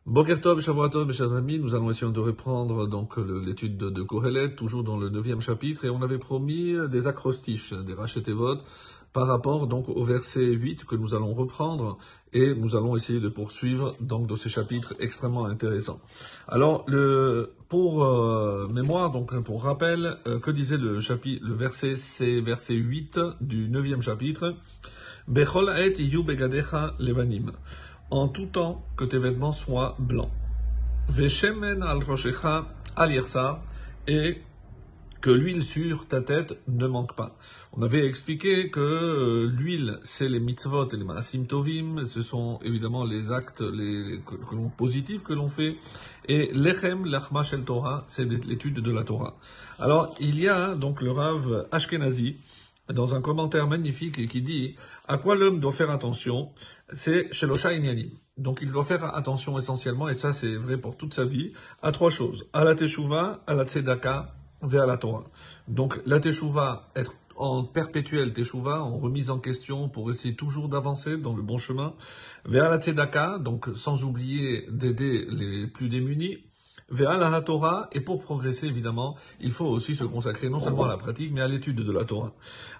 Boker Tov, Shavuot Tov, mes chers amis, nous allons essayer de reprendre donc l'étude de Kohelet, toujours dans le 9e chapitre, et on avait promis des acrostiches, des rachetevot, par rapport donc au verset 8 que nous allons reprendre, et nous allons essayer de poursuivre donc dans ces chapitres extrêmement intéressants. Alors, pour mémoire, donc pour rappel, que disait le verset, c'est verset 8 du 9e chapitre, Bechol et iyu begadecha levanim. En tout temps, que tes vêtements soient blancs. Veshemen al roshecha al yirsar, et que l'huile sur ta tête ne manque pas. On avait expliqué que l'huile, c'est les mitzvot et les maasim tovim, ce sont évidemment les actes positifs que l'on fait, et lechem lachma shel Torah, c'est l'étude de la Torah. Alors, il y a donc le Rav Ashkenazi, dans un commentaire magnifique qui dit à quoi l'homme doit faire attention, c'est Shelosha Inyanim. Donc il doit faire attention essentiellement, et ça c'est vrai pour toute sa vie, à trois choses, à la Teshuvah, à la Tzedaka, vers la Torah. Donc la Teshuvah, être en perpétuel Teshuvah, en remise en question pour essayer toujours d'avancer dans le bon chemin, vers la Tzedaka, donc sans oublier d'aider les plus démunis, vers la Torah, et pour progresser, évidemment, il faut aussi se consacrer non seulement à la pratique, mais à l'étude de la Torah.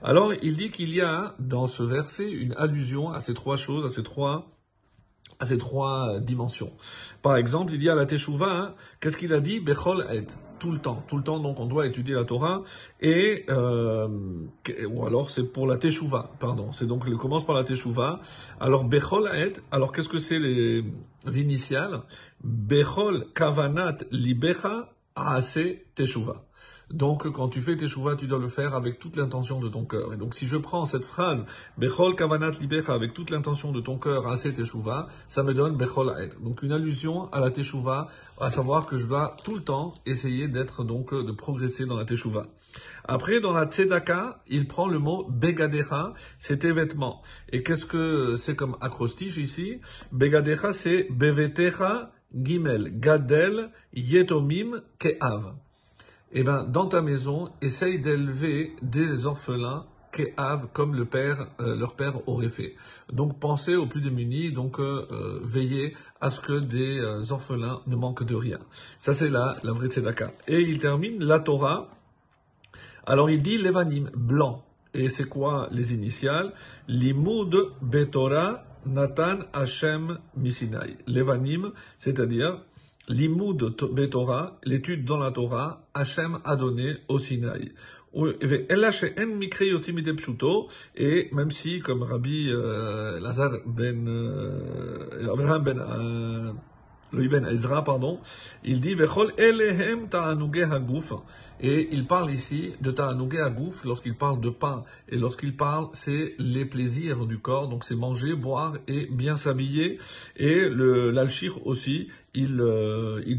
Alors, il dit qu'il y a, dans ce verset, une allusion à ces trois choses, à ces trois dimensions. Par exemple, il dit à la Teshuvah, qu'est-ce qu'il a dit? Bechol et. Tout le temps, donc on doit étudier la Torah, et ou alors c'est pour la Teshuvah, pardon, c'est donc, il commence par la Teshuvah. Alors Bechol et, alors qu'est-ce que c'est les initiales? Bechol kavanat libecha aase Teshuvah. Donc, quand tu fais Teshuvah, tu dois le faire avec toute l'intention de ton cœur. Et donc, si je prends cette phrase, Bechol kavanat libecha, avec toute l'intention de ton cœur, assez Teshuvah, ça me donne Bechol Haet. Donc, une allusion à la Teshuvah, à savoir que je dois tout le temps essayer d'être, donc, de progresser dans la Teshuvah. Après, dans la Tzedaka, il prend le mot Begadecha, c'est tes vêtements. Et qu'est-ce que c'est comme acrostiche ici? Begadecha, c'est Bevetecha Gimel, Gadel, Yetomim, Ke'av. Eh ben, dans ta maison, essaye d'élever des orphelins Ke'av, comme leur père aurait fait. Donc, pensez aux plus démunis, donc veillez à ce que des orphelins ne manquent de rien. Ça, c'est la vraie tzedaka. Et il termine la Torah. Alors, il dit Levanim, blanc. Et c'est quoi les initiales? Limud Betorah Natan Hashem Misinai. Levanim, c'est-à-dire Limud Betorah, l'étude dans la Torah, Hashem a donné au Sinaï. Et même si, comme Rabbi Lazar ben Abraham ben Ibn Ezra, il dit Vechol elehem ta'anugeh haguf, et il parle ici de ta'anugeh haguf lorsqu'il parle de pain, et lorsqu'il parle, c'est les plaisirs du corps, donc c'est manger, boire et bien s'habiller. Et l'Alshir aussi, il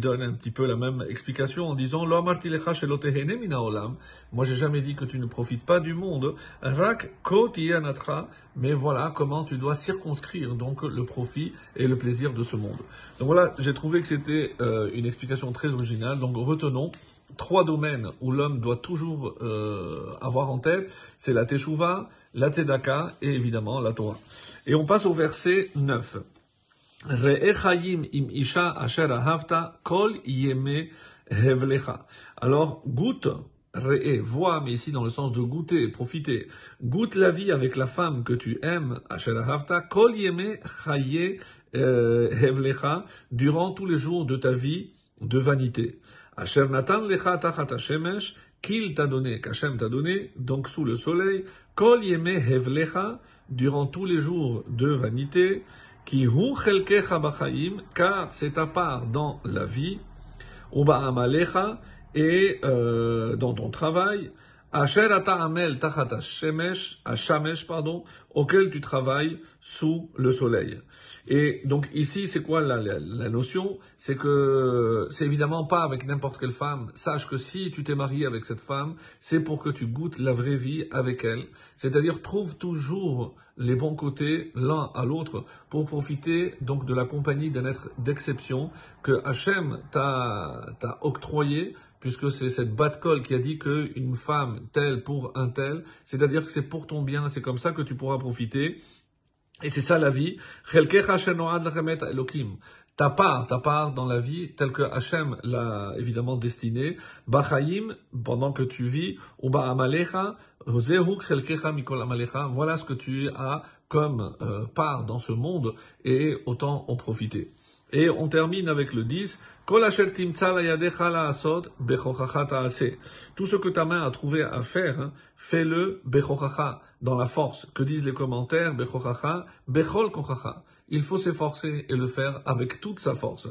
donne un petit peu la même explication en disant Lo amarti lecha shelo tehene min haolam. Moi, j'ai jamais dit que tu ne profites pas du monde. Rak ko tiyanatra, mais voilà comment tu dois circonscrire donc le profit et le plaisir de ce monde. Donc voilà, j'ai trouvé que c'était une explication très originale. Donc retenons trois domaines où l'homme doit toujours avoir en tête, c'est la Teshuvah, la Tzedaka et évidemment la Torah. Et on passe au verset 9. Re'echayim im isha asher ahavta kol yeme hevlecha. Alors, goûte, re'e, vois, mais ici dans le sens de goûter, profiter. Goûte la vie avec la femme que tu aimes, asher ahavta, kol yeme chaye hevlecha, durant tous les jours de ta vie de vanité. Asher natan lecha tachat hashemesh, qu'il t'a donné, qu'Hachem t'a donné, donc sous le soleil, kol yeme hevlecha, durant tous les jours de vanité, Ki hu chelkecha b'chaim, car c'est ta part dans la vie, ou ba'amalecha, et dans ton travail, asher ata amel tachat hashamesh, auquel tu travailles sous le soleil. Et donc ici, c'est quoi la notion? C'est que c'est évidemment pas avec n'importe quelle femme. Sache que si tu t'es marié avec cette femme, c'est pour que tu goûtes la vraie vie avec elle. C'est-à-dire, trouve toujours les bons côtés l'un à l'autre pour profiter donc de la compagnie d'un être d'exception que Hachem t'a octroyé, puisque c'est cette Bat-Kol qui a dit qu'une femme telle pour un tel, c'est-à-dire que c'est pour ton bien, c'est comme ça que tu pourras profiter. Et c'est ça la vie. Ta part dans la vie, telle que Hachem l'a évidemment destinée. Bachayim, pendant que tu vis, ou ba'amalecha, voilà ce que tu as comme part dans ce monde, et autant en profiter. Et on termine avec le 10. Tout ce que ta main a trouvé à faire, hein, fais-le bechochacha, dans la force. Que disent les commentaires? Bechochacha, bechol kochacha. Il faut s'efforcer et le faire avec toute sa force.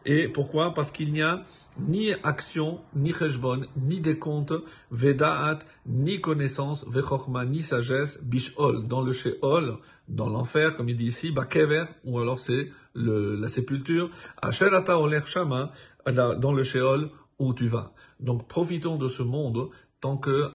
Et pourquoi? Parce qu'il n'y a ni action, ni cheshbon, ni décompte, vedaat, ni connaissance, vechokma, ni sagesse, bishol, dans le sheol, dans l'enfer, comme il dit ici, bakever, ou alors c'est la sépulture, asherata oler shama, dans le sheol où tu vas. Donc profitons de ce monde tant que